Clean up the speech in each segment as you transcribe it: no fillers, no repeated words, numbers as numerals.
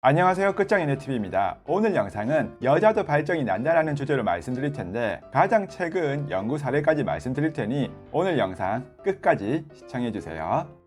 안녕하세요, 끝장이네TV입니다. 오늘 영상은 여자도 발정이 난다라는 주제로 말씀드릴 텐데 가장 최근 연구 사례까지 말씀드릴 테니 오늘 영상 끝까지 시청해주세요.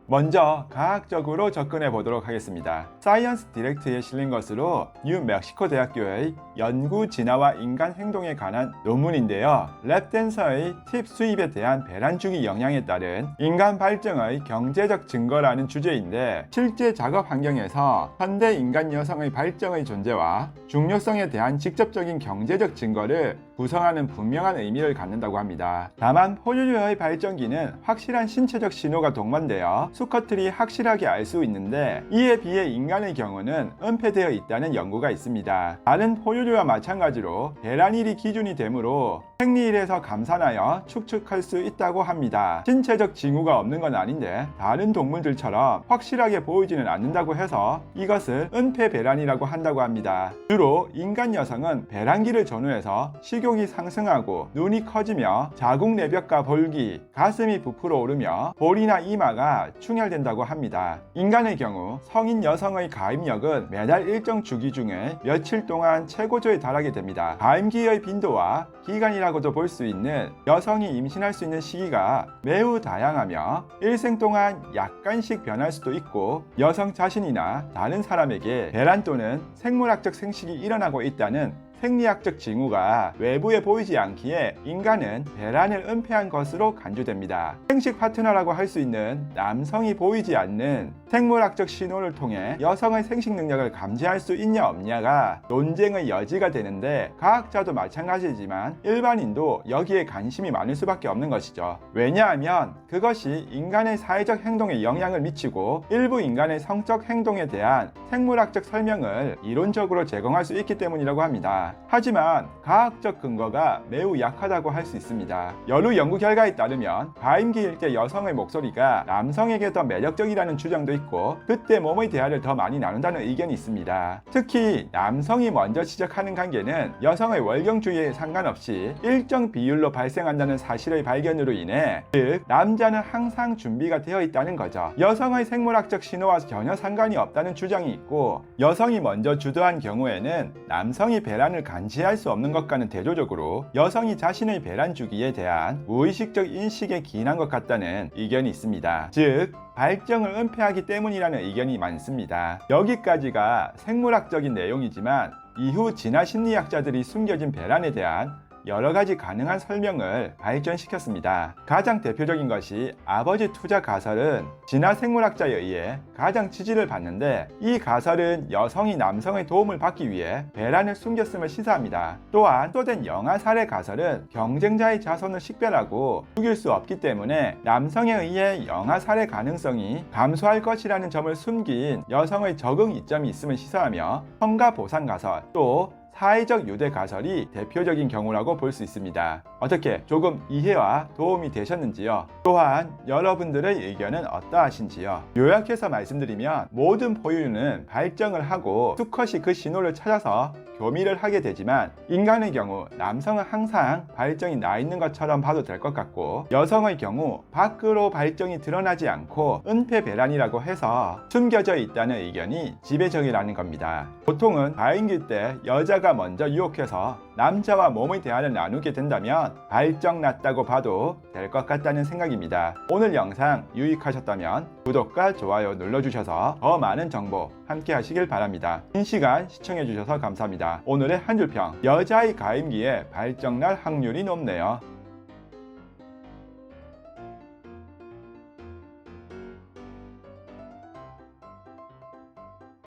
먼저 과학적으로 접근해 보도록 하겠습니다. 사이언스 디렉트에 실린 것으로 뉴멕시코 대학교의 연구 진화와 인간 행동에 관한 논문인데요. 랩댄서의 팁 수입에 대한 배란 주기 영향에 따른 인간 발정의 경제적 증거라는 주제인데, 실제 작업 환경에서 현대 인간 여성의 발정의 존재와 중요성에 대한 직접적인 경제적 증거를 구성하는 분명한 의미를 갖는다고 합니다. 다만 포유류의 발정기는 확실한 신체적 신호가 동반되어 수컷들이 확실하게 알 수 있는데, 이에 비해 인간의 경우는 은폐되어 있다는 연구가 있습니다. 다른 포유류와 마찬가지로 배란일이 기준이 되므로 생리일에서 감산하여 추측할 수 있다고 합니다. 신체적 징후가 없는 건 아닌데 다른 동물들처럼 확실하게 보이지는 않는다고 해서 이것을 은폐 배란이라고 한다고 합니다. 주로 인간 여성은 배란기를 전후해서 식욕이 상승하고 눈이 커지며 자궁 내벽과 볼기, 가슴이 부풀어 오르며 볼이나 이마가 충혈된다고 합니다. 인간의 경우 성인 여성의 가임력은 매달 일정 주기 중에 며칠 동안 최고조에 달하게 됩니다. 가임기의 빈도와 기간이라고도 볼 수 있는 여성이 임신할 수 있는 시기가 매우 다양하며 일생 동안 약간씩 변할 수도 있고, 여성 자신이나 다른 사람에게 배란 또는 생물학적 생식이 일어나고 있다는 생리학적 징후가 외부에 보이지 않기에 인간은 배란을 은폐한 것으로 간주됩니다. 생식 파트너라고 할 수 있는 남성이 보이지 않는 생물학적 신호를 통해 여성의 생식 능력을 감지할 수 있냐 없냐가 논쟁의 여지가 되는데, 과학자도 마찬가지지만 일반인도 여기에 관심이 많을 수밖에 없는 것이죠. 왜냐하면 그것이 인간의 사회적 행동에 영향을 미치고 일부 인간의 성적 행동에 대한 생물학적 설명을 이론적으로 제공할 수 있기 때문이라고 합니다. 하지만 과학적 근거가 매우 약하다고 할 수 있습니다. 여러 연구 결과에 따르면 가임기일 때 여성의 목소리가 남성에게 더 매력적이라는 주장도 있고, 그때 몸의 대화를 더 많이 나눈다는 의견이 있습니다. 특히 남성이 먼저 지적하는 관계는 여성의 월경주의에 상관없이 일정 비율로 발생한다는 사실의 발견으로 인해, 즉 남자는 항상 준비가 되어 있다는 거죠. 여성의 생물학적 신호와 전혀 상관이 없다는 주장이 있고, 여성이 먼저 주도한 경우에는 남성이 배란을 감지할 수 없는 것과는 대조적으로 여성이 자신의 배란 주기에 대한 무의식적 인식에 기인한 것 같다는 의견이 있습니다. 즉 발정을 은폐하기 때문이라는 의견이 많습니다. 여기까지가 생물학적인 내용이지만 이후 진화 심리학자들이 숨겨진 배란에 대한 여러 가지 가능한 설명을 발전시켰습니다. 가장 대표적인 것이 아버지 투자 가설은 진화 생물학자에 의해 가장 지지를 받는데, 이 가설은 여성이 남성의 도움을 받기 위해 배란을 숨겼음을 시사합니다. 또한 소된 영아 살해 가설은 경쟁자의 자손을 식별하고 죽일 수 없기 때문에 남성에 의해 영아 살해 가능성이 감소할 것이라는 점을 숨긴 여성의 적응 이점이 있음을 시사하며, 성가 보상 가설, 또 사회적 유대 가설이 대표적인 경우라고 볼 수 있습니다. 어떻게 조금 이해와 도움이 되셨는지요? 또한 여러분들의 의견은 어떠하신지요? 요약해서 말씀드리면, 모든 포유류는 발정을 하고 수컷이 그 신호를 찾아서 교미를 하게 되지만, 인간의 경우 남성은 항상 발정이 나 있는 것처럼 봐도 될 것 같고, 여성의 경우 밖으로 발정이 드러나지 않고 은폐 배란이라고 해서 숨겨져 있다는 의견이 지배적이라는 겁니다. 보통은 가임기 때 여자가 먼저 유혹해서 남자와 몸의 대화를 나누게 된다면 발정 났다고 봐도 될 것 같다는 생각입니다. 오늘 영상 유익하셨다면 구독과 좋아요 눌러주셔서 더 많은 정보 함께 하시길 바랍니다. 긴 시간 시청해주셔서 감사합니다. 오늘의 한 줄평: 여자의 가임기에 발정 날 확률이 높네요.